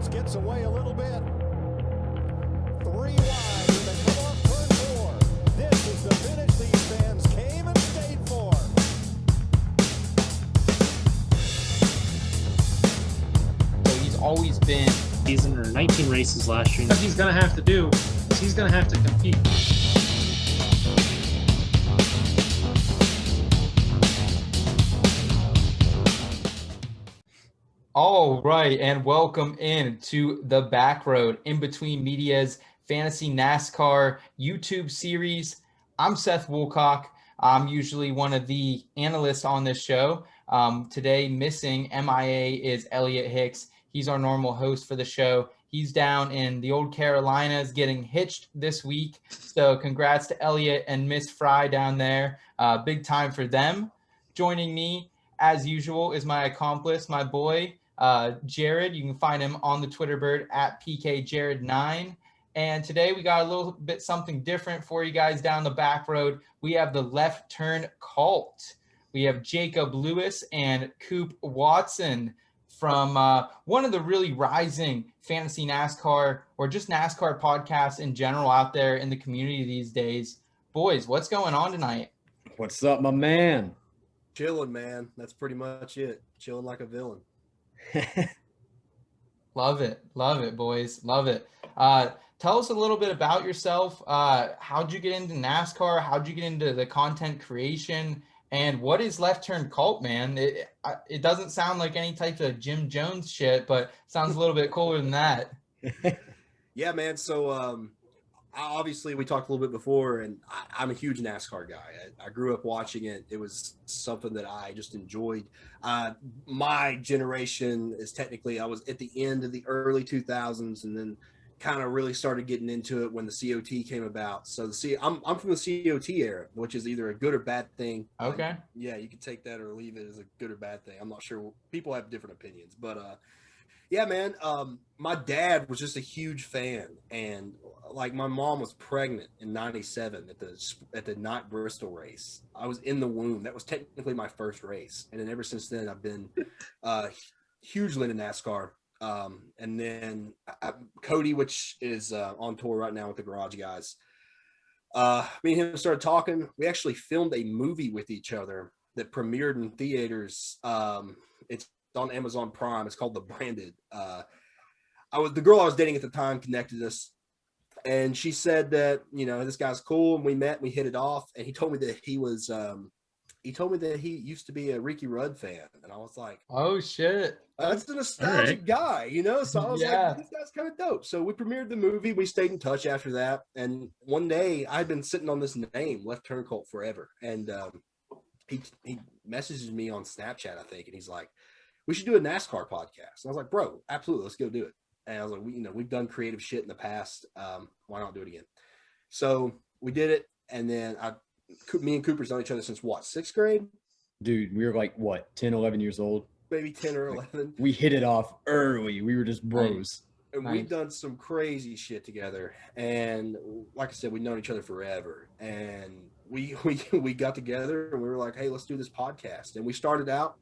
cross gets away a little bit. 3 wide when they come off turn 4. This is the finish these fans came and stayed for. So he's always been. He's in 19 races last year. What he's going to have to do is he's going to have to compete. All right, and welcome in to the Backroad In Between Media's Fantasy NASCAR YouTube series. I'm Seth Woolcock. I'm usually one of the analysts on this show. Today, missing MIA is Elliot Hicks. He's our normal host for the show. He's down in the old Carolinas getting hitched this week. So congrats to Elliot and Miss Fry down there. Big time for them. Joining me, as usual, is my accomplice, my boy, Jared. You can find him on the Twitter bird at PKJared9. And today we got a little bit something different for you guys down the back road. We have the left turn cult. We have Jacob Lewis and Coop Watson from one of the really rising fantasy NASCAR or just NASCAR podcasts in general out there in the community these days. Boys, what's going on tonight? What's up, my man? Chilling, man. That's pretty much it. Chilling like a villain. Love it, boys. Love it. Tell us a little bit about yourself. How'd you get into NASCAR? How'd you get into the content creation? And what is Left Turn Cult, man? It doesn't sound like any type of Jim Jones shit, but sounds a little bit cooler than that. Yeah, man. So obviously we talked a little bit before, and I'm a huge NASCAR guy. I grew up watching it. It was something that I just enjoyed. My generation is technically, I was at the end of the early 2000s, and then kind of really started getting into it when the COT came about. So I'm from the COT era, which is either a good or bad thing. Okay. Yeah, you can take that or leave it as a good or bad thing. I'm not sure. People have different opinions, but yeah, man. My dad was just a huge fan, and like my mom was pregnant in '97 at the Knott Bristol race. I was in the womb. That was technically my first race, and then ever since then I've been hugely into NASCAR. And then Cody, which is on tour right now with the Garage Guys. Me and him started talking. We actually filmed a movie with each other that premiered in theaters. It's on Amazon Prime. It's called The Branded. The girl I was dating at the time connected us, and she said that, you know, this guy's cool, and we met, we hit it off, and he told me that he used to be a Ricky Rudd fan, and I was like, oh shit, that's a nostalgic guy, you know? So I was Yeah. like, this guy's kind of dope. So we premiered the movie. We stayed in touch after that. And one day I'd been sitting on this name, Left Turn Cult, forever. And he messages me on Snapchat, I think. And he's like, we should do a NASCAR podcast. And I was like, bro, absolutely. Let's go do it. And I was like, we've done creative shit in the past. Why not do it again? So we did it. And then me and Cooper's known each other since what, 6th grade? Dude, we were like, what, 10, 11 years old? Maybe 10 or 11. We hit it off early. We were just bros. And we've done some crazy shit together. And like I said, we've known each other forever. And we got together and we were like, hey, let's do this podcast. And we started out,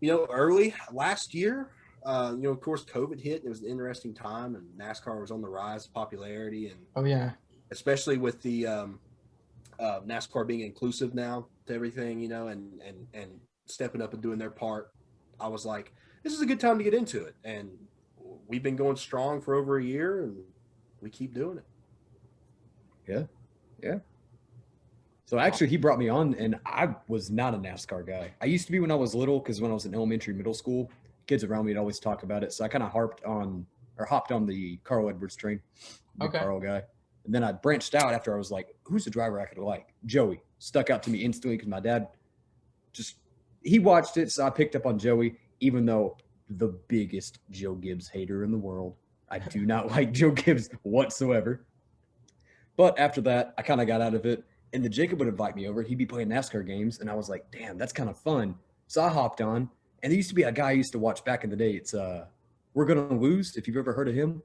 early last year. Of course, COVID hit. And it was an interesting time, and NASCAR was on the rise of popularity. And oh yeah, especially with the NASCAR being inclusive now to everything, and stepping up and doing their part. I was like, this is a good time to get into it. And we've been going strong for over a year, and we keep doing it. Yeah. So actually he brought me on, and I was not a NASCAR guy. I used to be when I was little, because when I was in elementary, middle school, kids around me would always talk about it. So I kind of hopped on the Carl Edwards train. Okay. Carl guy. And then I branched out after I was like, who's the driver I could like? Joey. Stuck out to me instantly because my dad he watched it, so I picked up on Joey, even though the biggest Joe Gibbs hater in the world. I do not like Joe Gibbs whatsoever. But after that, I kind of got out of it. And then Jacob would invite me over. He'd be playing NASCAR games, and I was like, damn, that's kind of fun. So I hopped on. And there used to be a guy I used to watch back in the day. It's We're Gonna Lose, if you've ever heard of him.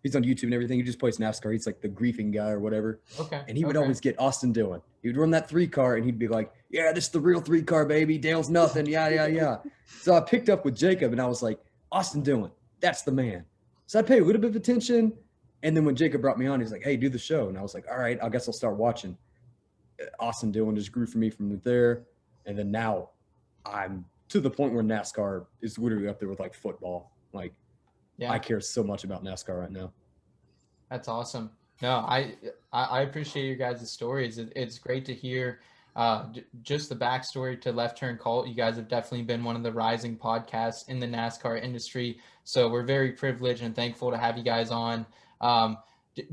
He's on YouTube and everything. He just plays NASCAR. He's like the griefing guy or whatever. Okay. And he would always get Austin Dillon. He would run that 3-car, and he'd be like, yeah, this is the real 3-car, baby. Dale's nothing. Yeah. So I picked up with Jacob, and I was like, Austin Dillon, that's the man. So I paid a little bit of attention. And then when Jacob brought me on, he's like, hey, do the show. And I was like, all right, I guess I'll start watching. Austin Dillon just grew for me from there. And then now I'm to the point where NASCAR is literally up there with like football. Like, Yeah, I care so much about NASCAR right now. that's awesome. No, I appreciate your guys' stories. It's great to hear just the backstory to Left Turn Cult. You guys have definitely been one of the rising podcasts in the NASCAR industry. So we're very privileged and thankful to have you guys on.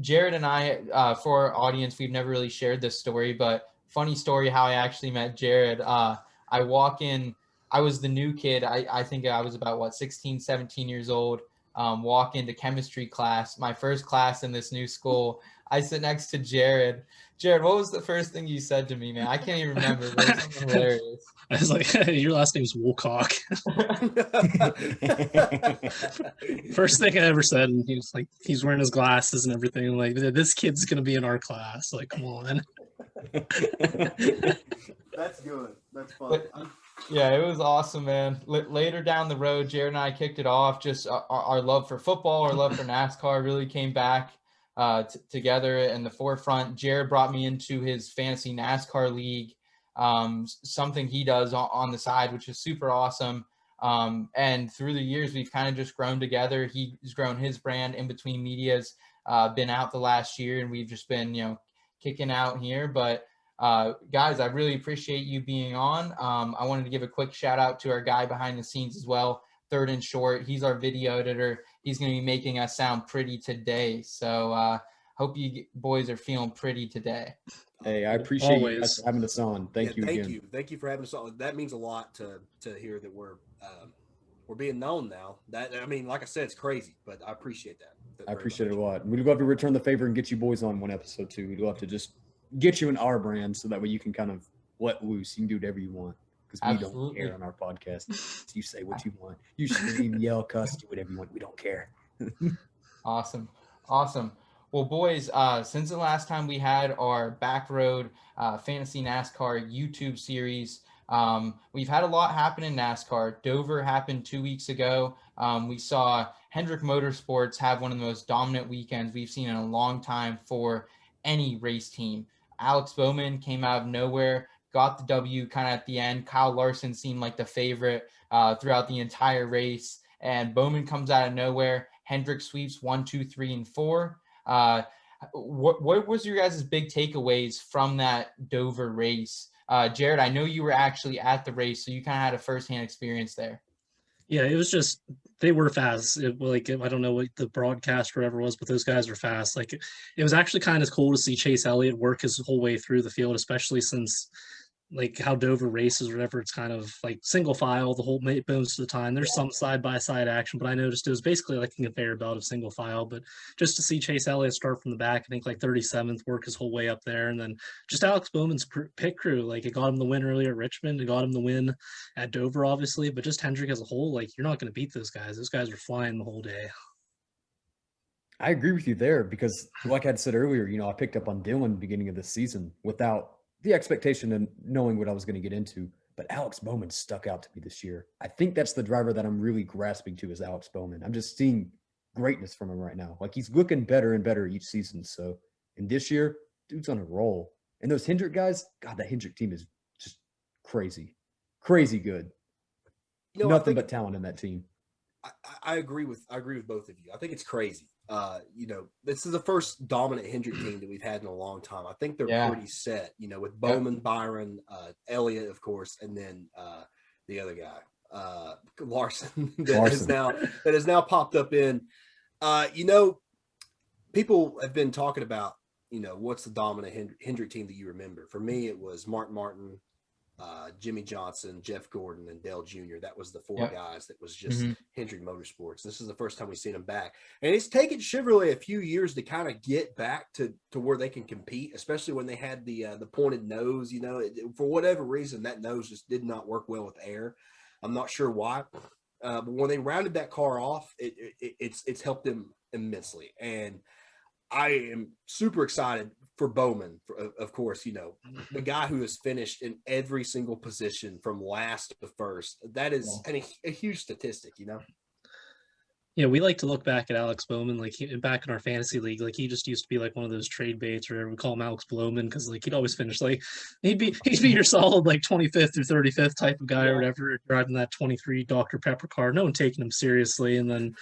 Jared and I, for our audience, we've never really shared this story, but funny story how I actually met Jared. I walk in, I was the new kid. I think I was about 16, 17 years old. Walk into chemistry class, my first class in this new school. I sit next to Jared. Jared, what was the first thing you said to me, man? I can't even remember, but it was something hilarious. I was like, your last name's Woolcock. First thing I ever said, and he was like, he's wearing his glasses and everything. I'm like, this kid's gonna be in our class. Like, come on. That's good. That's fun. But, yeah, it was awesome, man. Later down the road, Jared and I kicked it off. Just our love for football, our love for NASCAR really came back together in the forefront. Jared brought me into his fantasy NASCAR league, something he does on the side, which is super awesome. And through the years, we've kind of just grown together. He's grown his brand. In Between Media's been out the last year, and we've just been, kicking out here. But guys, I really appreciate you being on. I wanted to give a quick shout out to our guy behind the scenes as well, Third and Short. He's our video editor. He's going to be making us sound pretty today. So hope you boys are feeling pretty today. Hey, I appreciate Always. you guys for having us on. Thank you again. Thank you for having us on. That means a lot to hear that we're being known now. That, I mean, like I said, it's crazy, but I appreciate that. I appreciate it a lot. We'd love to return the favor and get you boys on one episode too. We'd love to just get you in our brand so that way you can kind of let loose. You can do whatever you want because we don't care on our podcast. You say what you want. You scream, yell, cuss, do whatever you want. We don't care. Awesome. Well, boys, since the last time we had our Backroad Fantasy NASCAR YouTube series, we've had a lot happen in NASCAR. Dover happened 2 weeks ago. We saw Hendrick Motorsports have one of the most dominant weekends we've seen in a long time for any race team. Alex Bowman came out of nowhere, got the W kind of at the end. Kyle Larson seemed like the favorite throughout the entire race, and Bowman comes out of nowhere. Hendrick sweeps 1, 2, 3, and 4. What was your guys' big takeaways from that Dover race? Jared, I know you were actually at the race, so you kind of had a firsthand experience there. Yeah, it was just, they were fast. I don't know what the broadcast or whatever was, but those guys were fast. Like, it was actually kind of cool to see Chase Elliott work his whole way through the field, especially since like how Dover races or whatever, it's kind of like single file the whole most of the time. There's some side-by-side action, but I noticed it was basically like a conveyor belt of single file. But just to see Chase Elliott start from the back, I think like 37th, work his whole way up there. And then just Alex Bowman's pit crew, like it got him the win earlier at Richmond. It got him the win at Dover, obviously. But just Hendrick as a whole, like you're not going to beat those guys. Those guys were flying the whole day. I agree with you there because, like I said earlier, I picked up on Dillon beginning of the season without the expectation and knowing what I was going to get into. But Alex Bowman stuck out to me this year. I think that's the driver that I'm really grasping to is Alex Bowman. I'm just seeing greatness from him right now. Like he's looking better and better each season. So, and this year, dude's on a roll. And those Hendrick guys, God, that Hendrick team is just crazy good. Nothing but talent in that team. I agree with both of you. I think it's crazy. This is the first dominant Hendrick team that we've had in a long time. I think they're pretty set, with Bowman, Byron, Elliott, of course, and then the other guy, Larson, that has now popped up in. People have been talking about, what's the dominant Hendrick team that you remember? For me, it was Mark Martin, Jimmy Johnson, Jeff Gordon, and Dale Jr. That was the four guys that was just Hendrick Motorsports. This is the first time we've seen them back. And it's taken Chevrolet a few years to kind of get back to where they can compete, especially when they had the pointed nose. For whatever reason, that nose just did not work well with air. I'm not sure why. But when they rounded that car off, it's helped them immensely. And I am super excited for Bowman, of course, the guy who has finished in every single position from last to first. That is a huge statistic, Yeah, we like to look back at Alex Bowman, like back in our fantasy league, like he just used to be like one of those trade baits, or whatever. We call him Alex Blowman because like he'd always finish like he'd be your solid like 25th or 35th type of guy or whatever, driving that 23 Dr. Pepper car, no one taking him seriously. And then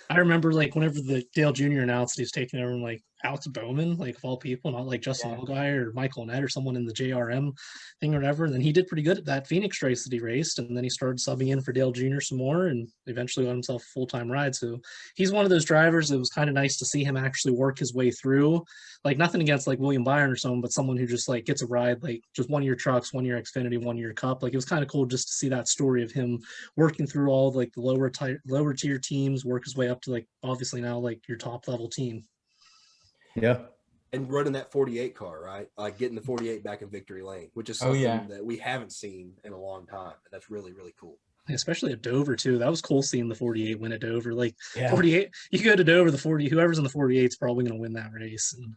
I remember like whenever the Dale Jr. announced he was taking over, I'm like, Alex Bowman, like of all people, not like Justin Allgaier or Michael Nett or someone in the JRM thing or whatever. And then he did pretty good at that Phoenix race that he raced, and then he started subbing in for Dale Jr. some more, and eventually got himself a full-time ride. So he's one of those drivers. It was kind of nice to see him actually work his way through. Like nothing against like William Byron or someone, but someone who just like gets a ride, like just 1 year trucks, 1 year Xfinity, 1 year Cup. Like it was kind of cool just to see that story of him working through all like the lower tier teams, work his way up to like obviously now like your top level team. Yeah. And running that 48 car, right? Like getting the 48 back in victory lane, which is something that we haven't seen in a long time. And that's really, really cool. Especially at Dover too. That was cool seeing the 48 win at Dover. Like 48, you go to Dover, the 40, whoever's in the 48 is probably going to win that race. And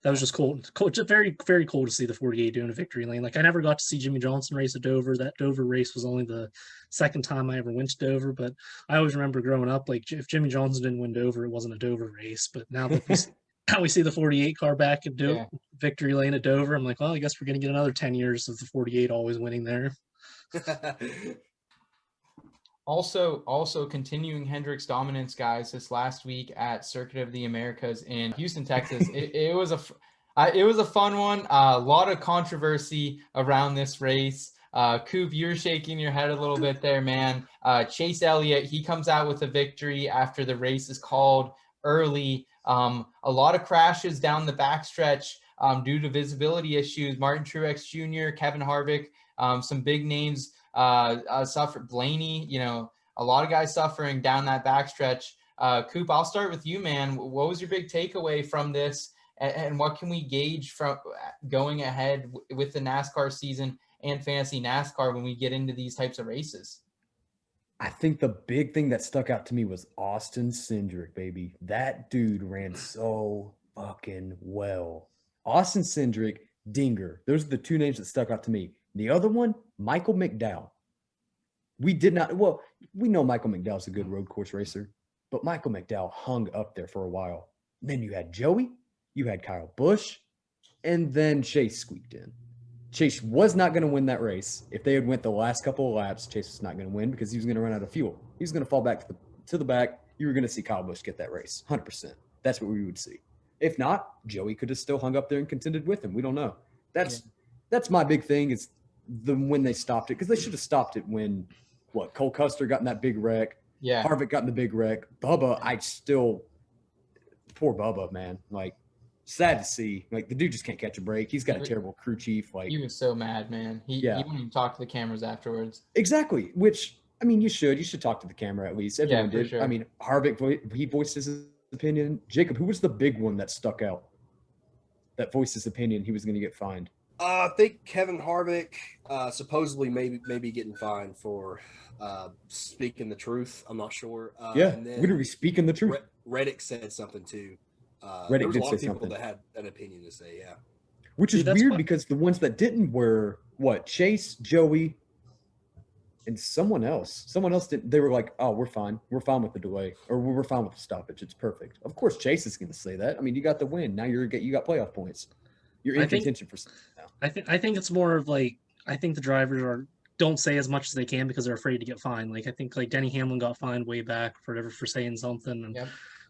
that was just cool. Just very, very cool to see the 48 doing a victory lane. Like I never got to see Jimmy Johnson race at Dover. That Dover race was only the second time I ever went to Dover. But I always remember growing up, like if Jimmy Johnson didn't win Dover, it wasn't a Dover race. But now that we see the 48 car back at victory lane at Dover, I'm like, well, I guess we're going to get another 10 years of the 48 always winning there. Also continuing Hendrick's dominance, guys, this last week at Circuit of the Americas in Houston, Texas. It was a fun one. A lot of controversy around this race. Coop, you're shaking your head a little bit there, man. Chase Elliott, he comes out with a victory after the race is called early. A lot of crashes down the backstretch due to visibility issues. Martin Truex Jr., Kevin Harvick, some big names suffered. Blaney, a lot of guys suffering down that backstretch. Coop, I'll start with you, man. What was your big takeaway from this, and what can we gauge from going ahead with the NASCAR season and fantasy NASCAR when we get into these types of races? I think the big thing that stuck out to me was Austin Cindric, baby. That dude ran so fucking well. Austin Cindric, Dinger. Those are the two names that stuck out to me. The other one, Michael McDowell. We know Michael McDowell's a good road course racer, but Michael McDowell hung up there for a while. Then you had Joey, you had Kyle Busch, and then Chase squeaked in. Chase was not going to win that race. If they had went the last couple of laps, Chase was not going to win because he was going to run out of fuel. He was going to fall back to the back. You were going to see Kyle Busch get that race, 100%. That's what we would see. If not, Joey could have still hung up there and contended with him. We don't know. That's my big thing is when they stopped it, because they should have stopped it when Cole Custer got in that big wreck. Yeah, Harvick got in the big wreck. Bubba, poor Bubba, man. Like, sad to see. Like, the dude just can't catch a break. He's got a terrible crew chief. Like, he was so mad, man. He wouldn't even talk to the cameras afterwards. Exactly. Which, I mean, you should talk to the camera at least. Everyone did. Sure. I mean, Harvick, he voiced his opinion. Jacob, who was the big one that stuck out? That voiced his opinion he was going to get fined. I think Kevin Harvick supposedly maybe getting fined for speaking the truth. I'm not sure. And then literally speaking the truth. Reddick said something too. Reddick did say something. There was a lot of people that had an opinion to say, yeah. Which is weird because the ones that didn't were Chase, Joey, and someone else. Someone else didn't. They were like, "Oh, we're fine. We're fine with the delay, or we're fine with the stoppage. It's perfect." Of course, Chase is going to say that. I mean, you got the win. Now you got playoff points. You're in contention for something now. I think it's more of like I think the drivers don't say as much as they can because they're afraid to get fined. Like I think like Denny Hamlin got fined way back for saying something. And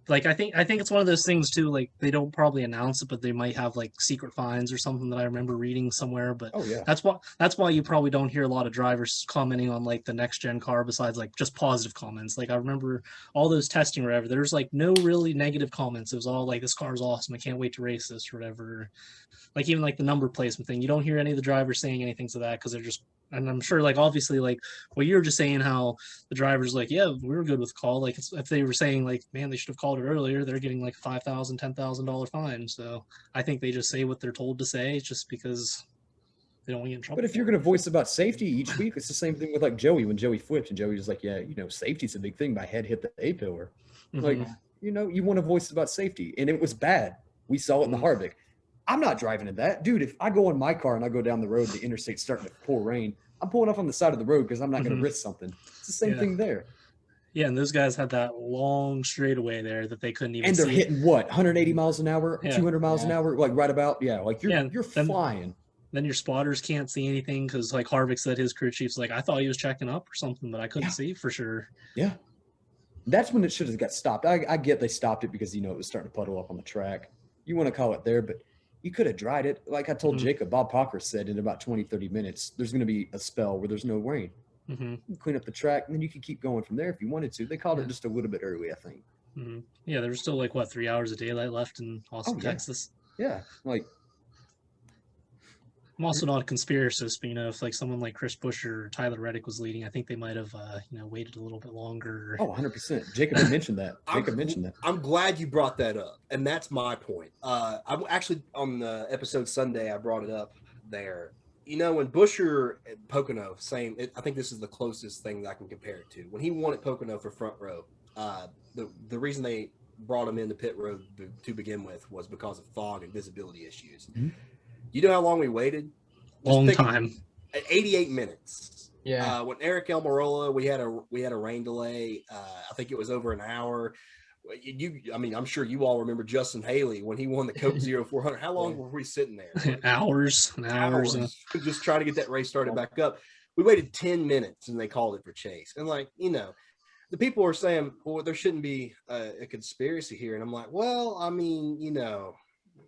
like I think it's one of those things too. Like they don't probably announce it, but they might have like secret fines or something that I remember reading somewhere. But that's why you probably don't hear a lot of drivers commenting on like the next gen car besides like just positive comments. Like I remember all those testing or whatever. There's like no really negative comments. It was all like this car's awesome. I can't wait to race this or whatever. Like even like the number placement thing, you don't hear any of the drivers saying anything to that because they're just. And I'm sure, like, obviously, like, well, you were just saying how the driver's like, yeah, we were good with the call. Like, if they were saying, like, man, they should have called it earlier, they're getting, like, $5,000, $10,000 fine. So I think they just say what they're told to say just because they don't want to get in trouble. But if you're going to voice about safety each week, it's the same thing with, like, Joey. When Joey flipped and Joey was like, yeah, safety's a big thing. My head hit the A-pillar. Mm-hmm. Like, you want to voice about safety. And it was bad. We saw it in the Harvick. I'm not driving in that. Dude, if I go in my car and I go down the road, the interstate's starting to pour rain, I'm pulling up on the side of the road because I'm not going to risk something. It's the same thing there. Yeah, and those guys had that long straightaway there that they couldn't even And they're see. hitting what, 180 miles an hour, Yeah. 200 miles an Yeah. hour, like right about, like Yeah, you're then- flying. Then your spotters can't see anything because, like Harvick said, his crew chief's like, I thought he was checking up or something, but I couldn't Yeah. see for sure. Yeah. That's when it should have got stopped. I get they stopped it because, it was starting to puddle up on the track. You want to call it there, but you could have dried it. Like I told Mhm. Jacob, Bob Pocker said in about 20, 30 minutes, there's going to be a spell where there's no rain. Hmm. You clean up the track, and then you can keep going from there if you wanted to. They called Yeah. it just a little bit early, I think. Hmm. Yeah, there's still like 3 hours of daylight left in Austin, yeah. Texas. Yeah. Like, I'm also not a conspiracist, but if like someone like Chris Buescher or Tyler Reddick was leading, I think they might have waited a little bit longer. 100%. Jacob had mentioned that. I'm glad you brought that up, and that's my point. I'm actually on the episode Sunday. I brought it up there. When Buescher at Pocono, I think this is the closest thing that I can compare it to. When he won at Pocono for front row, the reason they brought him into pit road to begin with was because of fog and visibility issues. Mm-hmm. You know how long we waited? Long time. 88 minutes. Yeah. When Eric Almirola, we had a rain delay. I think it was over an hour. I'm sure you all remember Justin Haley when he won the Coke 0400. How long were we sitting there? Hours and hours. Just trying to get that race started back up. We waited 10 minutes and they called it for Chase. And the people are saying, well, there shouldn't be a conspiracy here. And I'm like, well,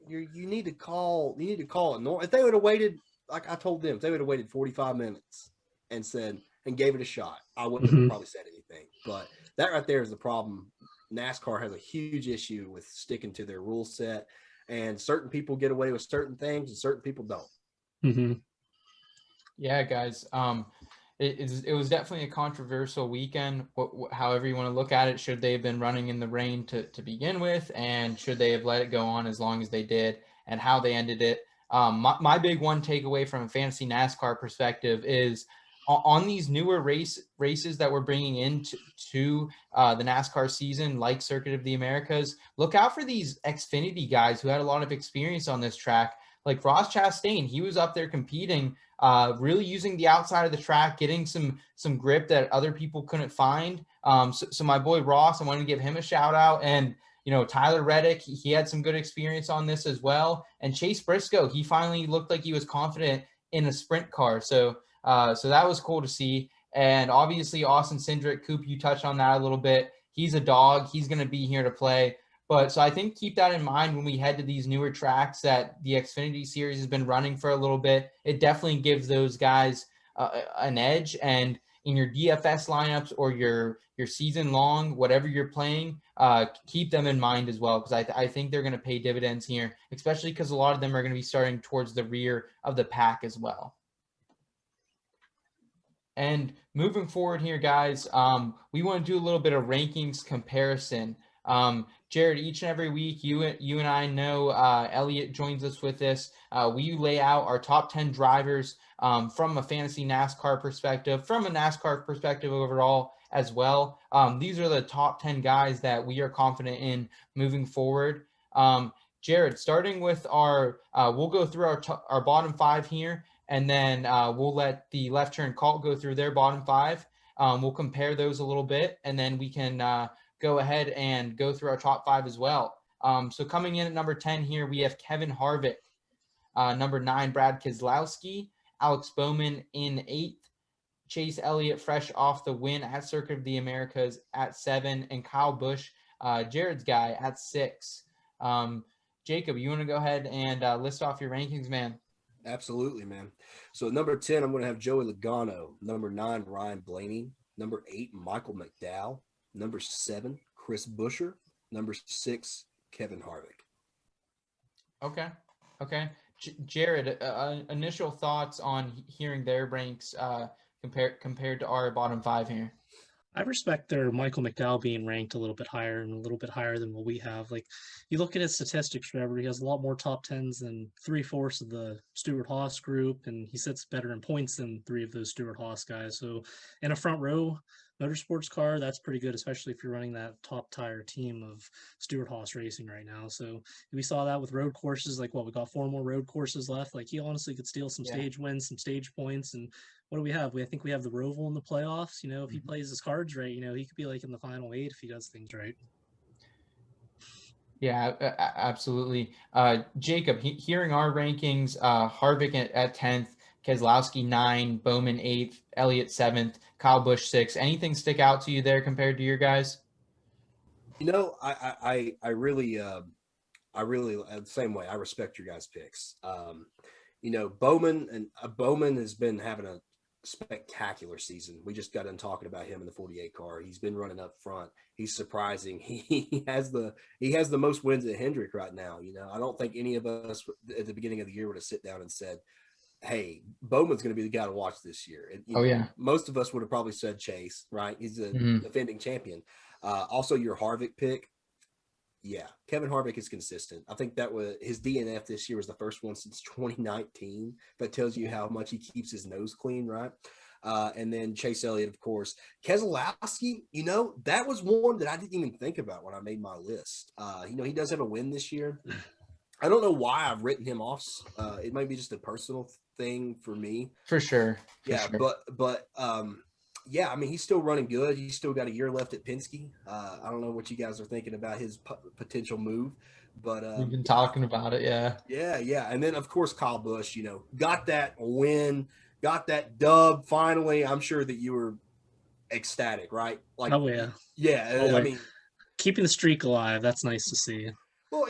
you need to call it normal. If they would have waited, like I told them, if they would have waited 45 minutes and gave it a shot, I wouldn't have probably said anything. But that right there is the problem. NASCAR has a huge issue with sticking to their rule set, and certain people get away with certain things and certain people don't. Mm-hmm. Yeah, guys. It was definitely a controversial weekend. However you want to look at it, should they have been running in the rain to begin with, and should they have let it go on as long as they did, and how they ended it? My big one takeaway from a fantasy NASCAR perspective is on these newer races that we're bringing into the NASCAR season, like Circuit of the Americas. Look out for these Xfinity guys who had a lot of experience on this track, like Ross Chastain. He was up there competing, really using the outside of the track, getting some grip that other people couldn't find. So my boy Ross, I wanted to give him a shout out. And Tyler Reddick, he had some good experience on this as well. And Chase Briscoe, he finally looked like he was confident in a sprint car. So that was cool to see. And obviously Austin Cindric, Coop, you touched on that a little bit. He's a dog. He's going to be here to play. But so I think keep that in mind when we head to these newer tracks that the Xfinity Series has been running for a little bit. It definitely gives those guys an edge. And in your DFS lineups or your season long, whatever you're playing, keep them in mind as well, because I think they're going to pay dividends here, especially because a lot of them are going to be starting towards the rear of the pack as well. And moving forward here, guys, we want to do a little bit of rankings comparison. Jared, each and every week, you and I know Elliot joins us with this. We lay out our top 10 drivers from a fantasy NASCAR perspective, from a NASCAR perspective overall as well. These are the top 10 guys that we are confident in moving forward. Jared, starting with we'll go through our bottom 5 here, and then we'll let the Left Turn Cult go through their bottom 5. We'll compare those a little bit, and then we can go ahead and go through our top 5 as well. So coming in at number 10 here, we have Kevin Harvick. Number 9, Brad Keselowski. Alex Bowman in 8th. Chase Elliott, fresh off the win at Circuit of the Americas, at 7. And Kyle Busch, Jared's guy, at 6. Jacob, you want to go ahead and list off your rankings, man? Absolutely, man. So number 10, I'm going to have Joey Logano. Number 9, Ryan Blaney. Number 8, Michael McDowell. Number 7, Chris Buescher. Number 6, Kevin Harvick. Okay. Jared, initial thoughts on hearing their ranks compared to our bottom 5 here? I respect their Michael McDowell being ranked a little bit higher and a little bit higher than what we have. Like, you look at his statistics, Trevor, he has a lot more top 10s than 3/4 of the Stewart-Haas group, and he sits better in points than 3 of those Stewart-Haas guys. So in a front row, motorsports car, that's pretty good, especially if you're running that top tier team of Stewart Haas Racing right now. So we saw that with road courses. Like, we got 4 more road courses left. Like, he honestly could steal some stage wins, some stage points. And what do we have? I think we have the Roval in the playoffs. If he plays his cards right, he could be like in the final 8 if he does things right. Yeah, absolutely. Jacob, hearing our rankings, Harvick at 10th, Keselowski 9, Bowman 8th, Elliott 7th, Kyle Busch 6th. Anything stick out to you there compared to your guys? I really the same way. I respect your guys' picks. Bowman has been having a spectacular season. We just got done talking about him in the 48 car. He's been running up front. He's surprising. He has the most wins at Hendrick right now. I don't think any of us at the beginning of the year would have sit down and said, hey, Bowman's going to be the guy to watch this year. And, most of us would have probably said Chase, right? He's a defending champion. Also, your Harvick pick. Yeah, Kevin Harvick is consistent. I think that was his DNF this year was the first one since 2019. That tells you how much he keeps his nose clean, right? And then Chase Elliott, of course. Keselowski, that was one that I didn't even think about when I made my list. He does have a win this year. I don't know why I've written him off. It might be just a personal thing for me. For sure. But yeah, I mean, he's still running good. He's still got a year left at Penske. I don't know what you guys are thinking about his potential move, but we've been talking about it. Yeah. And then of course, Kyle Busch, got that win, got that dub. Finally, I'm sure that you were ecstatic, right? Like, oh yeah. Yeah. I mean, keeping the streak alive. That's nice to see. Well,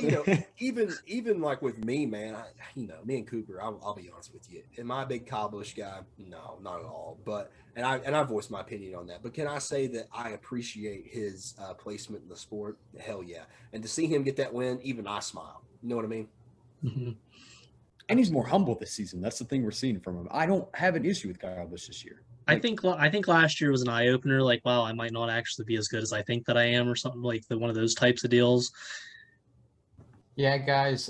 even like with me, man, me and Cooper, I'll be honest with you. Am I a big Kyle Busch guy? No, not at all. But I voiced my opinion on that. But can I say that I appreciate his placement in the sport? Hell yeah! And to see him get that win, even I smile. You know what I mean? Mm-hmm. And he's more humble this season. That's the thing we're seeing from him. I don't have an issue with Kyle Busch this year. I think last year was an eye opener. Like, wow, I might not actually be as good as I think that I am, or something like one of those types of deals. Yeah, guys,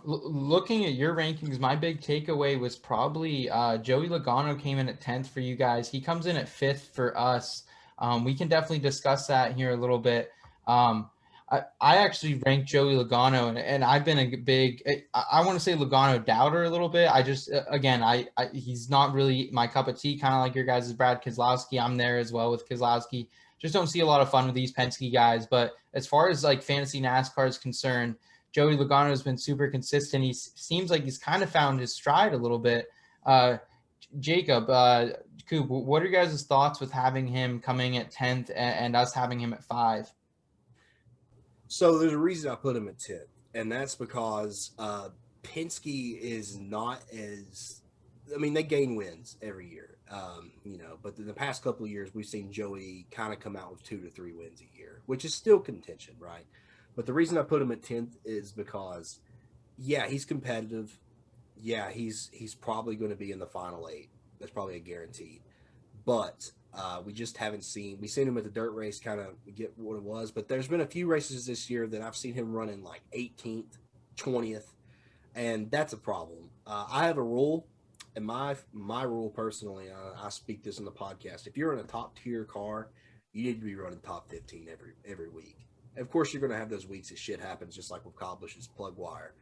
looking at your rankings, my big takeaway was probably Joey Logano came in at 10th for you guys. He comes in at 5th for us. We can definitely discuss that here a little bit. I actually ranked Joey Logano, and I've been a big, I want to say Logano doubter a little bit. I just, again, he's not really my cup of tea, kind of like your guys' Brad Keselowski. I'm there as well with Keselowski. Just don't see a lot of fun with these Penske guys. But as far as like fantasy NASCAR is concerned, Joey Logano has been super consistent. He seems like he's kind of found his stride a little bit. Jacob, Coop, what are your guys' thoughts with having him coming at 10th and us having him at 5? So there's a reason I put him at 10th, and that's because Penske is not as – I mean, they gain wins every year, but in the past couple of years, we've seen Joey kind of come out with 2 to 3 wins a year, which is still contention, right? But the reason I put him at 10th is because, yeah, he's competitive. Yeah, he's probably going to be in the final 8. That's probably a guaranteed. But we just haven't seen – we've seen him at the dirt race kind of get what it was. But there's been a few races this year that I've seen him running like 18th, 20th, and that's a problem. I have a rule, and my rule personally, I speak this on the podcast. If you're in a top-tier car, you need to be running top 15 every week. Of course, you're going to have those weeks that shit happens, just like with Kyle Busch's plug wire,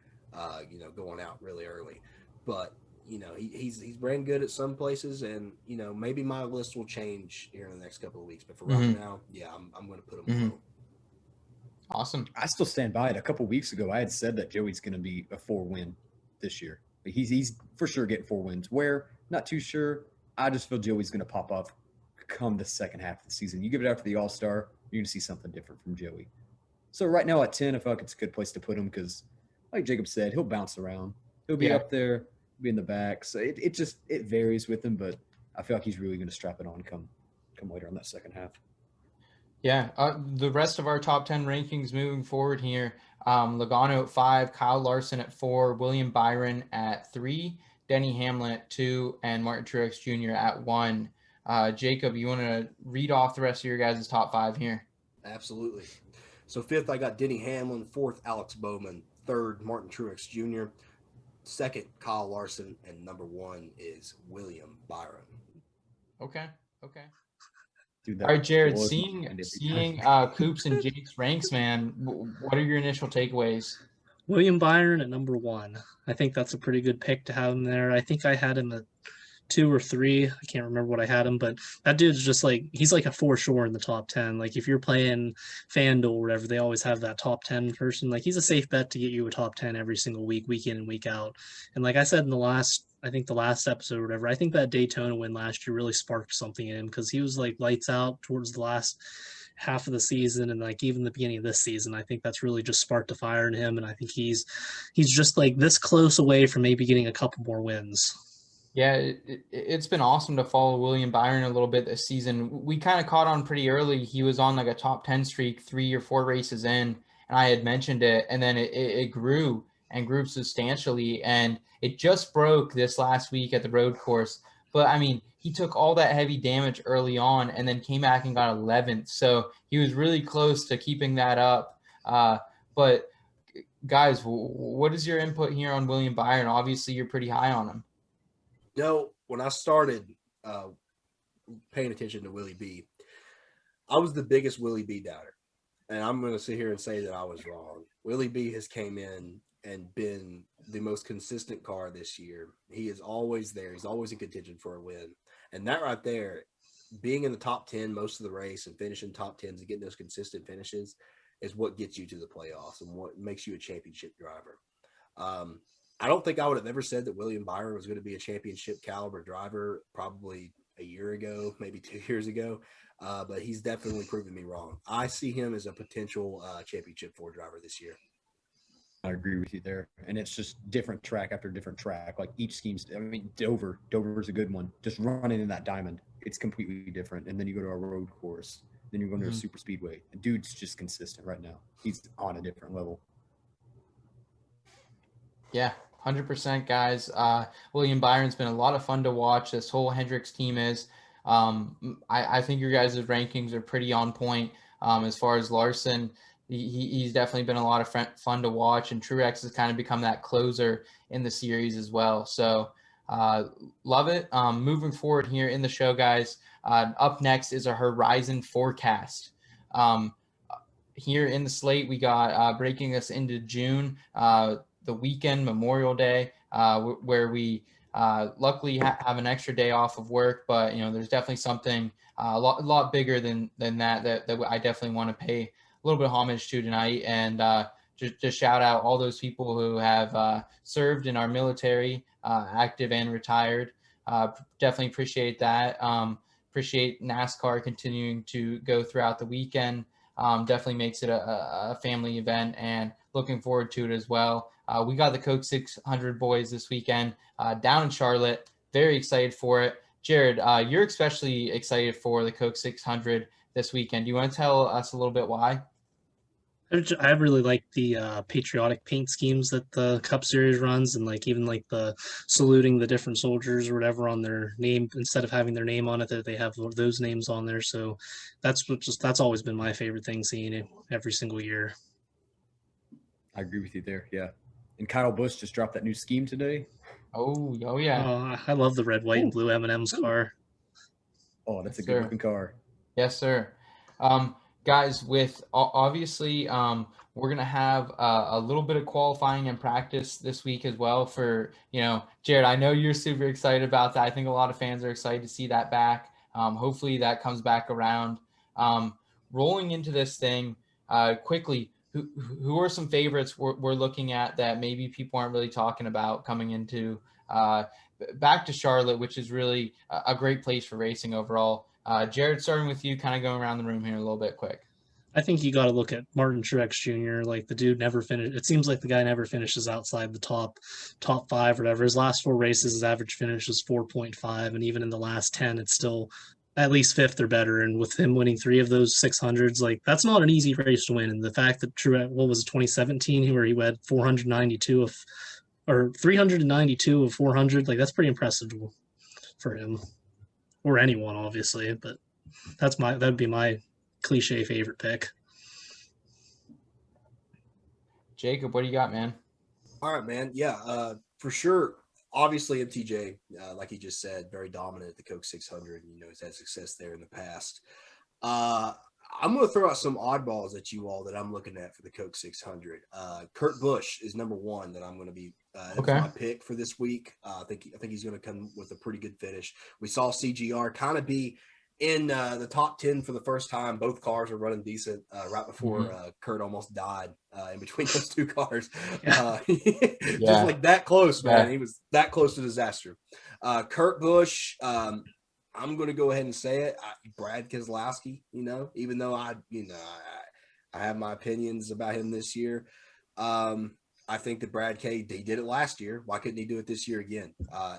going out really early. But, he's ran good at some places, and, maybe my list will change here in the next couple of weeks. But for right now, yeah, I'm going to put him low. Awesome. I still stand by it. A couple of weeks ago, I had said that Joey's going to be a 4-win this year. He's for sure getting 4 wins. Where? Not too sure. I just feel Joey's going to pop up come the second half of the season. You give it after the All-Star, you're going to see something different from Joey. So right now at 10, I feel like it's a good place to put him because, like Jacob said, he'll bounce around. He'll be up there, be in the back. So it varies with him, but I feel like he's really going to strap it on come later on that second half. Yeah, the rest of our top 10 rankings moving forward here, Logano at 5, Kyle Larson at 4, William Byron at 3, Denny Hamlin at 2, and Martin Truex Jr. at 1. Jacob, you want to read off the rest of your guys' top 5 here? Absolutely. So 5th, I got Denny Hamlin. 4th, Alex Bowman. 3rd, Martin Truex Jr. 2nd, Kyle Larson. And number 1 is William Byron. Okay. Dude, All right, Jared, blows my seeing mind every seeing time. Coops and Jake's ranks, man, what are your initial takeaways? William Byron at number 1. I think that's a pretty good pick to have him there. I think I had him at 2 or 3. I can't remember what I had him, but that dude's just like he's like a for sure in the top 10. Like if you're playing FanDuel or whatever, they always have that top 10 person. Like he's a safe bet to get you a top 10 every single week in and week out. And like I said in the last episode or whatever, I think that Daytona win last year really sparked something in him because he was like lights out towards the last half of the season and like even the beginning of this season. I think that's really just sparked a fire in him, and I think he's just like this close away from maybe getting a couple more wins. Yeah, it's been awesome to follow William Byron a little bit this season. We kind of caught on pretty early. He was on like a top 10 streak 3 or 4 races in, and I had mentioned it, and then it grew and grew substantially, and it just broke this last week at the road course. But I mean, he took all that heavy damage early on and then came back and got 11th. So he was really close to keeping that up. But guys, what is your input here on William Byron? Obviously, you're pretty high on him. When I started paying attention to Willie B, I was the biggest Willie B doubter. And I'm going to sit here and say that I was wrong. Willie B has came in and been the most consistent car this year. He is always there. He's always in contention for a win. And that right there, being in the top 10 most of the race and finishing top 10s and getting those consistent finishes is what gets you to the playoffs and what makes you a championship driver. I don't think I would have ever said that William Byron was going to be a championship caliber driver probably a year ago, maybe 2 years ago. But he's definitely proven me wrong. I see him as a potential championship 4 driver this year. I agree with you there. And it's just different track after different track. Like each scheme's, I mean, Dover's a good one. Just running in that diamond, it's completely different. And then you go to a road course, then you're going to a super speedway. The dude's just consistent right now. He's on a different level. Yeah, 100%, guys. William Byron's been a lot of fun to watch. This whole Hendricks team is. I think your guys' rankings are pretty on point. As far as Larson, he's definitely been a lot of fun to watch, and Truex has kind of become that closer in the series as well. So love it. Moving forward here in the show, guys, up next is a Horizon forecast. Here in the slate, we got breaking us into June, the weekend, Memorial Day, where we luckily have an extra day off of work, but there's definitely something a lot bigger than that I definitely want to pay a little bit of homage to tonight, and just shout out all those people who have served in our military, active and retired. Definitely appreciate that. Appreciate NASCAR continuing to go throughout the weekend. Definitely makes it a family event, and looking forward to it as well. We got the Coke 600 boys this weekend down in Charlotte. Very excited for it. Jared, you're especially excited for the Coke 600 this weekend. Do you want to tell us a little bit why? I really like the patriotic paint schemes that the Cup Series runs, and like even like the saluting the different soldiers or whatever on their name instead of having their name on it, that they have those names on there. So that's always been my favorite thing, seeing it every single year. I agree with you there. Yeah. And Kyle Busch just dropped that new scheme today. Oh yeah. I love the red, white, and blue M&M's car. Oh, that's Yes, a good looking car. Yes, sir. Guys, with obviously we're going to have a little bit of qualifying and practice this week as well for, Jared, I know you're super excited about that. I think a lot of fans are excited to see that back. Hopefully that comes back around. Rolling into this thing quickly, who are some favorites we're looking at that maybe people aren't really talking about coming into back to Charlotte, which is really a great place for racing overall? Jared, starting with you, kind of going around the room here a little bit quick. I think you got to look at Martin Truex Jr. Like the dude never finished. It seems like the guy never finishes outside the top 5 or whatever. His last 4 races, his average finish was 4.5, and even in the last 10, it's still at least 5th or better. And with him winning 3 of those 600s, like that's not an easy race to win. And the fact that Truex, what was it, 2017, where he had 492 or 392 of 400, like that's pretty impressive for him. Or anyone, obviously, but that'd be my cliche favorite pick. Jacob, what do you got, man? All right, man. Yeah, for sure. Obviously, MTJ, like he just said, very dominant at the Coke 600. He's had success there in the past. I'm going to throw out some oddballs at you all that I'm looking at for the Coke 600. Kurt Busch is number one that I'm going to be. That's Okay. my pick for this week. I think he's going to come with a pretty good finish. We saw CGR kind of be in the top 10 for the first time. Both cars are running decent right before Kurt almost died in between those two cars. Just like that close, man. Yeah. He was that close to disaster. Kurt Busch, I'm going to go ahead and say it. Brad Keselowski, even though I have my opinions about him this year. I think that Brad K, he did it last year. Why couldn't he do it this year again?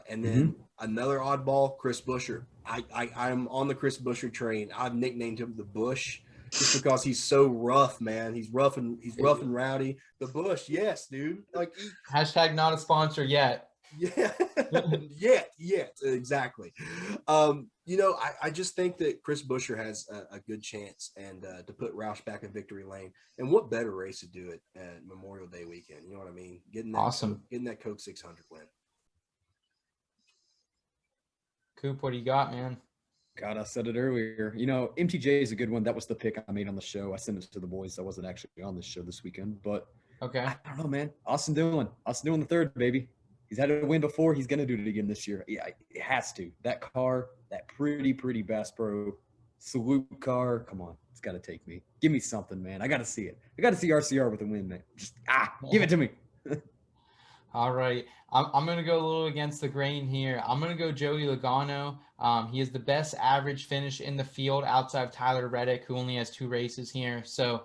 And then another oddball, Chris Buescher. I'm on the Chris Buescher train. I've nicknamed him the Bush just because he's so rough, man. He's rough and rowdy. The Bush, yes, dude. Like Hashtag not a sponsor yet. Yeah, yet, exactly. I just think that Chris Buescher has a good chance and to put Roush back in victory lane. And what better race to do it at Memorial Day weekend? You know what I mean? Getting that Coke 600 win. Coop, what do you got, man? God, I said it earlier. MTJ is a good one. That was the pick I made on the show. I sent it to the boys. I wasn't actually on this show this weekend, but Okay. I don't know, man. Austin Dillon the third, baby. He's had a win before. He's going to do it again this year. Yeah, it has to. That car, that pretty Bass Pro salute car. Come on. It's got to take me. Give me something, man. I got to see it. I got to see RCR with a win, man. Just, give it to me. All right. I'm going to go a little against the grain here. I'm going to go Joey Logano. He is the best average finish in the field outside of Tyler Reddick, who only has 2 races here. So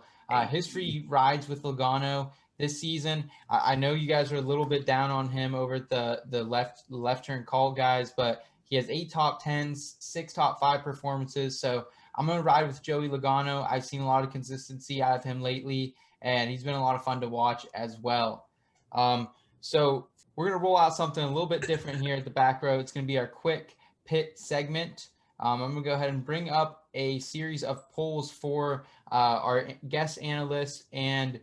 history rides with Logano this season. I know you guys are a little bit down on him over at the left turn call guys, but he has 8 top 10s, 6 top 5 performances. So I'm going to ride with Joey Logano. I've seen a lot of consistency out of him lately, and he's been a lot of fun to watch as well. So we're going to roll out something a little bit different here at the back row. It's going to be our quick pit segment. I'm going to go ahead and bring up a series of polls for our guest analyst and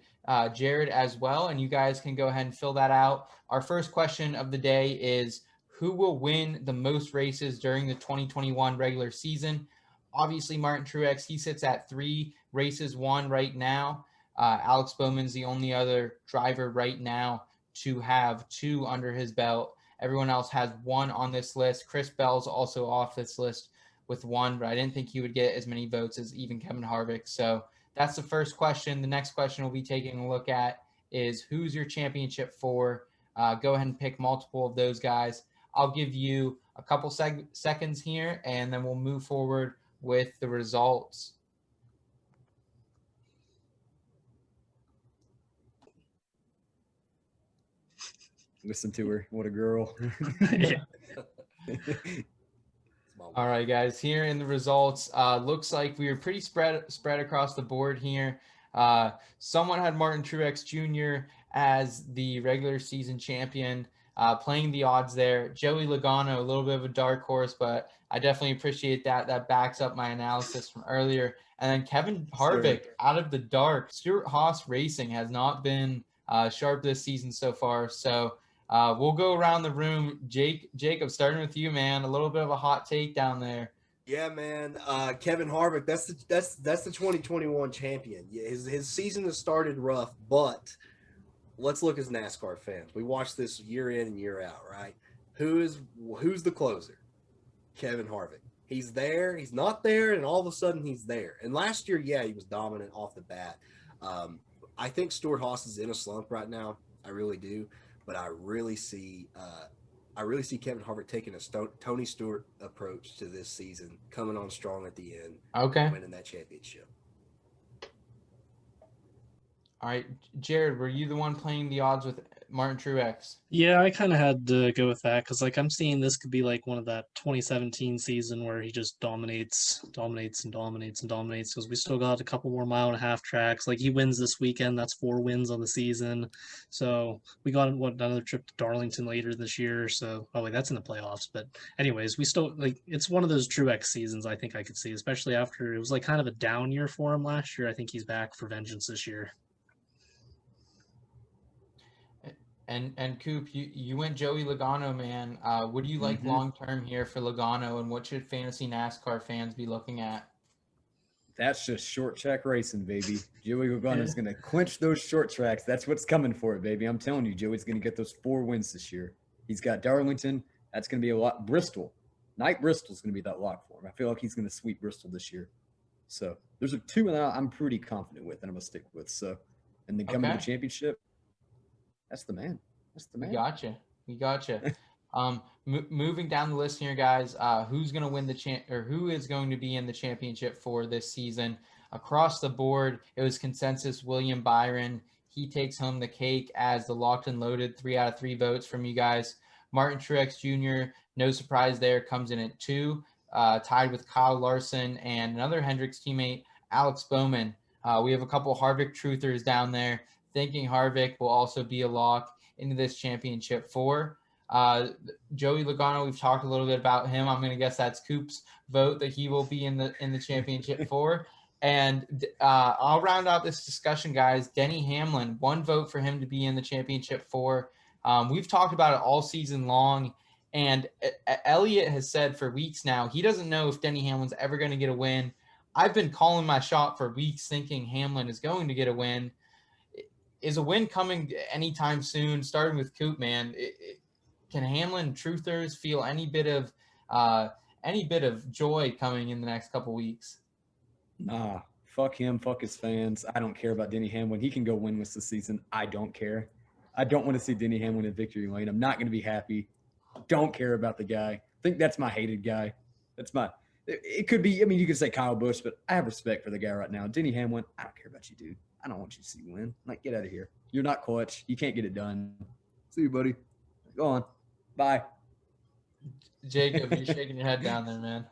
Jared as well, and you guys can go ahead and fill that out. Our first question of the day is, who will win the most races during the 2021 regular season? Obviously, Martin Truex, he sits at 3 races won right now. Alex Bowman's the only other driver right now to have 2 under his belt. Everyone else has 1 on this list. Chris Bell's also off this list with 1, but I didn't think he would get as many votes as even Kevin Harvick. So that's the first question. The next question we'll be taking a look at is, who's your championship for? Go ahead and pick multiple of those guys. I'll give you a couple seconds here, and then we'll move forward with the results. Listen to her. What a girl. All right, guys, here in the results, looks like we were pretty spread across the board here. Someone had Martin Truex Jr. as the regular season champion, playing the odds there. Joey Logano, a little bit of a dark horse, but I definitely appreciate that. That backs up my analysis from earlier. And then Kevin Harvick out of the dark. Stewart-Haas Racing has not been sharp this season so far. So we'll go around the room. Jacob, starting with you, man. A little bit of a hot take down there. Yeah, man. Kevin Harvick, that's the 2021 champion. Yeah, his season has started rough, but let's look as NASCAR fans. We watch this year in and year out, right? Who's the closer? Kevin Harvick. He's there, he's not there, and all of a sudden he's there. And last year, yeah, he was dominant off the bat. I think Stewart-Haas is in a slump right now. I really do. But I really see Kevin Harvick taking a Tony Stewart approach to this season, coming on strong at the end, winning that championship. All right, Jared, were you the one playing the odds with Martin Truex? Yeah, I kind of had to go with that because, I'm seeing this could be like one of that 2017 season where he just dominates because we still got a couple more 1.5-mile tracks. Like, he wins this weekend. That's 4 wins on the season. So we got another trip to Darlington later this year. So, that's in the playoffs. But anyways, we still it's one of those Truex seasons I think I could see, especially after it was kind of a down year for him last year. I think he's back for vengeance this year. And Coop, you went Joey Logano, man. What do you like long term here for Logano, and what should fantasy NASCAR fans be looking at? That's just short track racing, baby. Joey Logano is going to clinch those short tracks. That's what's coming for it, baby. I'm telling you, Joey's going to get those 4 wins this year. He's got Darlington. That's going to be a lot. Bristol. Night Bristol's going to be that lock for him. I feel like he's going to sweep Bristol this year. So there's 2 that I'm pretty confident with and I'm going to stick with. So, and then coming to the championship, that's the man. That's the man. We gotcha. Moving down the list here, guys, who's going to win who is going to be in the championship for this season? Across the board, it was consensus William Byron. He takes home the cake as the locked and loaded 3 out of 3 votes from you guys. Martin Truex Jr., no surprise there, comes in at 2, tied with Kyle Larson and another Hendricks teammate, Alex Bowman. We have a couple Harvick truthers down there thinking Harvick will also be a lock into this championship 4. Joey Logano, we've talked a little bit about him. I'm going to guess that's Coop's vote that he will be in the championship 4. And I'll round out this discussion, guys. Denny Hamlin, 1 vote for him to be in the championship 4. We've talked about it all season long, and Elliott has said for weeks now he doesn't know if Denny Hamlin's ever going to get a win. I've been calling my shot for weeks thinking Hamlin is going to get a win. Is a win coming anytime soon, starting with Coop, man? Can Hamlin truthers feel any bit of joy coming in the next couple weeks? Nah, fuck him, fuck his fans. I don't care about Denny Hamlin. He can go winless this season. I don't care. I don't want to see Denny Hamlin in victory lane. I'm not going to be happy. Don't care about the guy. I think that's my hated guy. It could be, I mean, you could say Kyle Busch, but I have respect for the guy right now. Denny Hamlin, I don't care about you, dude. I don't want you to see you win. Like, get out of here. You're not clutch. You can't get it done. See you, buddy. Go on. Bye. Jacob, you're shaking your head down there, man.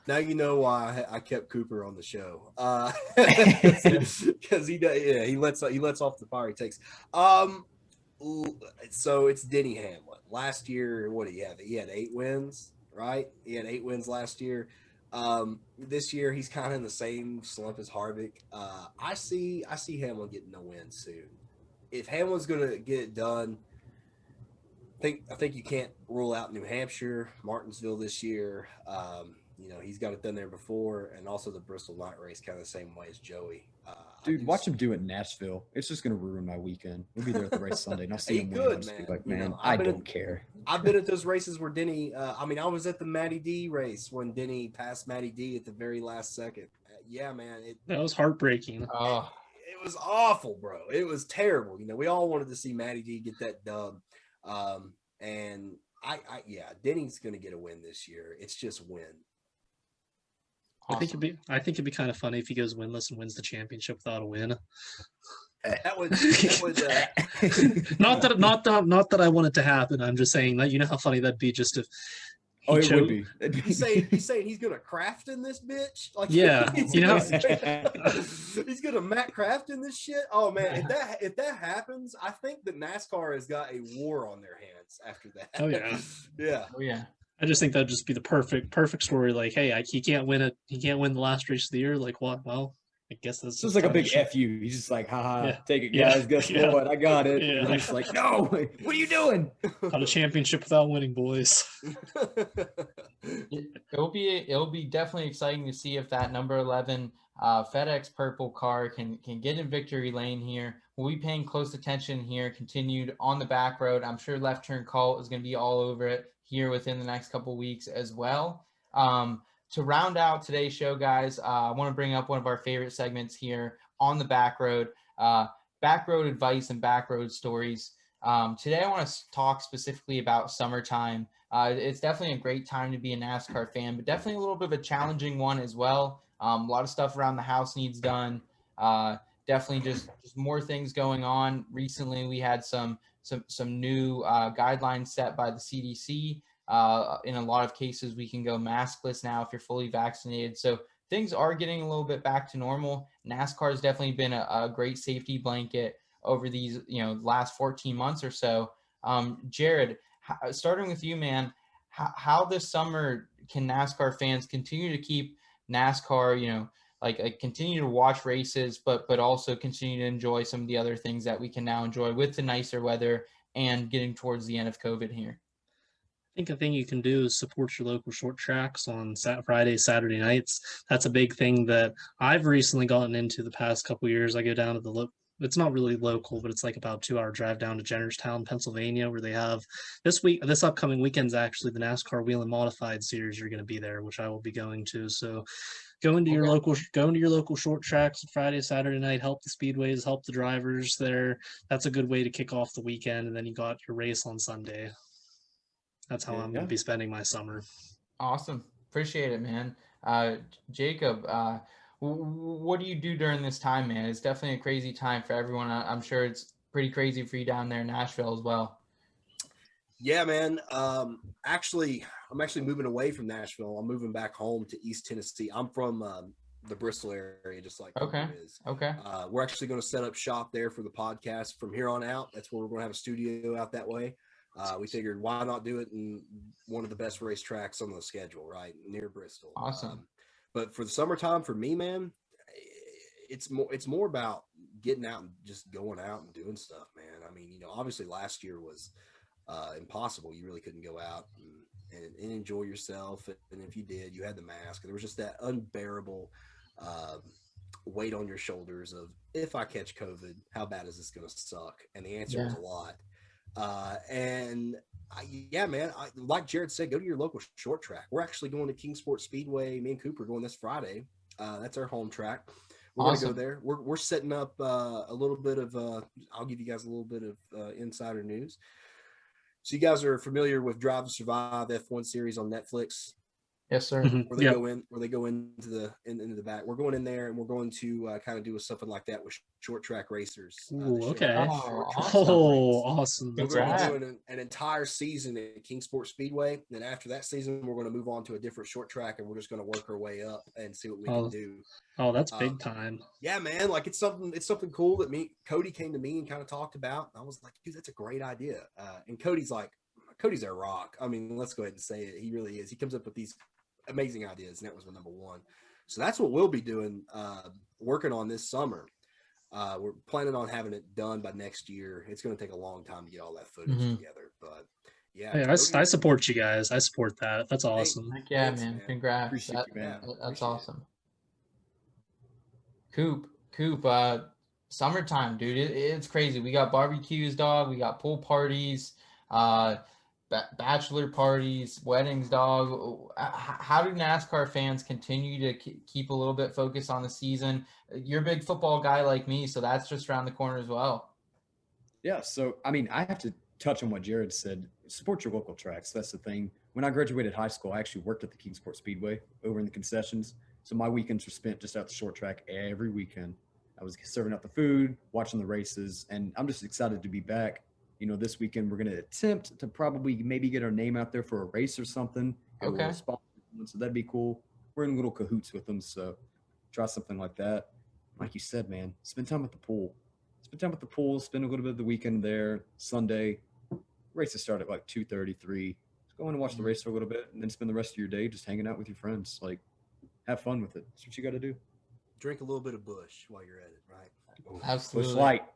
Now you know why I kept Cooper on the show, because he lets off the fire he takes. So it's Denny Hamlin. Last year, what did he have? He had 8 wins, right? He had 8 wins last year. This year he's kind of in the same slump as Harvick. I see Hamlin getting a win soon. If Hamlin's gonna get it done, I think you can't rule out New Hampshire, Martinsville this year. He's got it done there before, and also the Bristol night race kind of the same way as Joey. Dude, watch him do it in Nashville. It's just going to ruin my weekend. We'll be there at the race Sunday, and I'll see him win. Good, man. Like, man, I don't care. I've been at those races where Denny I was at the Matty D race when Denny passed Matty D at the very last second. Yeah, man. That was heartbreaking. Oh, it was awful, bro. It was terrible. We all wanted to see Matty D get that dub. And Denny's going to get a win this year. It's just win. awesome. I think it'd be kind of funny if he goes winless and wins the championship without a win. That would not that I want it to happen. I'm just saying that, you know how funny that'd be just if It would be. He's saying he's gonna craft in this bitch. Like, yeah, he's gonna Matt Craft in this shit. Oh man, if that happens, I think that NASCAR has got a war on their hands after that. Oh yeah, yeah, Oh yeah. I just think that'd just be the perfect story. Like, hey, he can't win it. He can't win the last race of the year. Like, what? Well, I guess that's just like a big FU. He's just like, haha, Yeah. take it, Yeah. guys. Guess Yeah. what? I got it. Yeah. And I'm just like, no, what are you doing? Got a championship without winning, boys. It'll be definitely exciting to see if that number 11 FedEx purple car can get in victory lane here. We'll be paying close attention here. Continued on the back road. I'm sure Left Turn Cult is going to be all over it here within the next couple weeks as well. To round out today's show, guys, I want to bring up one of our favorite segments here on the back road, Backroad Advice and Backroad Stories. Today I want to talk specifically about summertime. It's definitely a great time to be a NASCAR fan, but definitely a little bit of a challenging one as well. A lot of stuff around the house needs done. Definitely just more things going on. Recently, we had some new guidelines set by the CDC. In a lot of cases, we can go maskless now if you're fully vaccinated. So things are getting a little bit back to normal. NASCAR has definitely been a great safety blanket over these, last 14 months or so. Jared, starting with you, man, how this summer can NASCAR fans continue to keep NASCAR, like continue to watch races, but also continue to enjoy some of the other things that we can now enjoy with the nicer weather and getting towards the end of COVID here? think a thing you can do is support your local short tracks on Friday, Saturday nights. That's a big thing that I've recently gotten into the past couple years. I go down to it's not really local, but it's like about a 2-hour drive down to Jennerstown, Pennsylvania, where they have this upcoming weekend's actually the NASCAR Wheel and Modified series. You're going to be there, which I will be going to. So go into your local short tracks Friday, Saturday night, help the speedways, help the drivers there. That's a good way to kick off the weekend. And then you got your race on Sunday. That's how I'm going to be spending my summer. Awesome. Appreciate it, man. Jacob, what do you do during this time, man? It's definitely a crazy time for everyone. I'm sure it's pretty crazy for you down there in Nashville as well. Yeah, man. I'm actually moving away from Nashville. I'm moving back home to East Tennessee. I'm from the Bristol area, just like Okay. is. Okay. We're actually going to set up shop there for the podcast from here on out. That's where we're going to have a studio out that way. We figured why not do it in one of the best racetracks on the schedule, right near Bristol. Awesome. But for the summertime, for me, man, it's more about getting out and just going out and doing stuff, man. I mean, obviously last year was impossible. You really couldn't go out and enjoy yourself. And if you did, you had the mask. There was just that unbearable weight on your shoulders of, if I catch COVID, how bad is this going to suck? And the answer was a lot. Man, like Jared said, go to your local short track. We're actually going to Kingsport Speedway. Me and Cooper are going this Friday. That's our home track. We're going to go there. We're setting up a little bit of I'll give you guys a little bit of insider news. So you guys are familiar with Drive to Survive F1 series on Netflix? Yes, sir. Where they go into the back. We're going in there and we're going to kind of do something like that with short track racers. Okay. Awesome. We're doing an entire season at Kingsport Speedway. And then after that season, we're going to move on to a different short track and we're just going to work our way up and see what we can do. Oh, that's big time. Yeah, man. Like it's something cool that Cody came to me and kind of talked about. I was like, dude, that's a great idea. And Cody's a rock. I mean, let's go ahead and say it. He really is. He comes up with these amazing ideas, and that was my number one. So that's what we'll be doing, working on this summer. We're planning on having it done by next year. It's going to take a long time to get all that footage together, but yeah. Hey, I support you guys. I support that. That's awesome. Heck yeah, thanks, man. Congrats. Appreciate you, man. That's awesome. Coop, summertime, dude. It's crazy. We got barbecues, dog. We got pool parties, bachelor parties, weddings, dog. How do NASCAR fans continue to keep a little bit focused on the season? You're a big football guy like me, so that's just around the corner as well. Yeah, so I mean, I have to touch on what Jared said. Support your local tracks. That's the thing. When I graduated high school, I actually worked at the Kingsport Speedway over in the concessions. So my weekends were spent just out the short track every weekend. I was serving out the food, watching the races, and I'm just excited to be back. This weekend we're going to attempt to probably maybe get our name out there for a race or something. Okay. So that'd be cool. We're in little cahoots with them, so try something like that. Like you said, man, spend time at the pool. Spend a little bit of the weekend there. Sunday, races start at like 2:33. Just go in and watch the race for a little bit, and then spend the rest of your day just hanging out with your friends. Like, have fun with it. That's what you got to do. Drink a little bit of Busch while you're at it, right? Absolutely.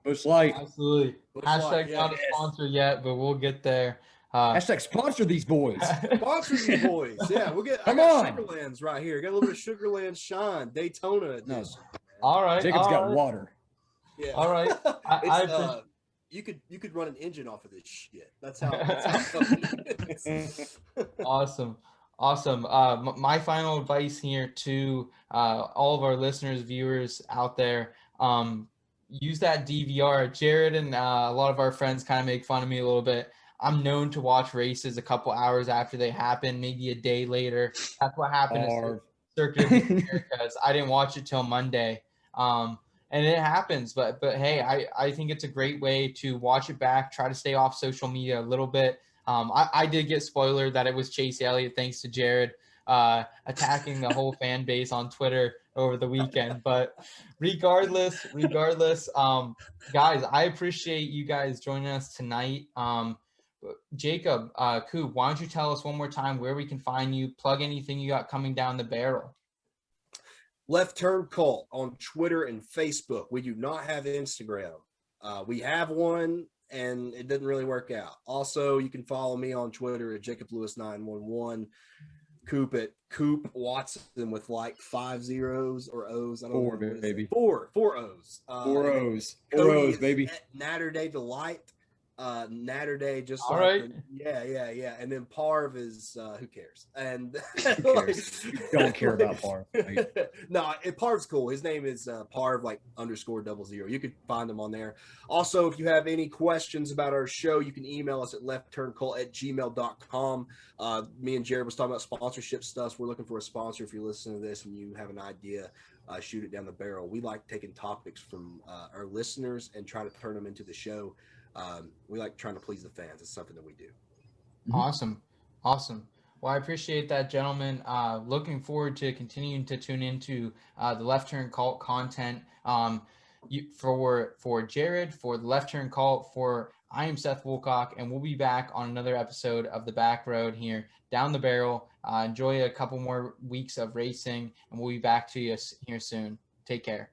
Busch Light. Absolutely. Hashtag not a sponsor yet, but we'll get there. Hashtag sponsor these boys. Sponsor these boys. Yeah, we'll get. Come on. Sugarlands right here. Got a little bit of Sugarland Shine Daytona edition. All right. Jacob's got water. Yeah. All right. You could run an engine off of this shit. That's how it is. Awesome. My final advice here to all of our listeners, viewers out there, use that DVR. Jared and a lot of our friends kind of make fun of me a little bit. I'm known to watch races a couple hours after they happen, maybe a day later. That's what happened to Circuit of the Americas. I didn't watch it till Monday. And it happens, but hey, I think it's a great way to watch it back, try to stay off social media a little bit. I did get spoiler that it was Chase Elliott, thanks to Jared attacking the whole fan base on Twitter over the weekend. But regardless, guys, I appreciate you guys joining us tonight. Jacob, Coop, why don't you tell us one more time where we can find you, plug anything you got coming down the barrel? Left Turn Cult on Twitter and Facebook. We do not have Instagram. We have one. and it didn't really work out. Also, you can follow me on Twitter at Jacob Lewis 911. Coop at Coop Watson with like 5 zeros or O's. I don't Four, know. baby. Four O's. 4 O's. 4 Cody O's, is baby. at Natterday Delight. Natterday, just All like right. yeah. And then Parv is who cares? And Who cares? You don't care about Parv. Right? No, Parv's cool. His name is Parv like _00. You can find him on there. Also, if you have any questions about our show, you can email us at lefttturncult@gmail.com. Me and Jared was talking about sponsorship stuff. So we're looking for a sponsor. If you're listening to this and you have an idea, shoot it down the barrel. We like taking topics from our listeners and try to turn them into the show. We like trying to please the fans. It's something that we do. Awesome. Well, I appreciate that, gentlemen. Looking forward to continuing to tune into the Left Turn Cult content. For Jared, for the Left Turn Cult, I am Seth Woolcock, and we'll be back on another episode of the Back Road here, down the barrel. Enjoy a couple more weeks of racing, and we'll be back to you here soon. Take care.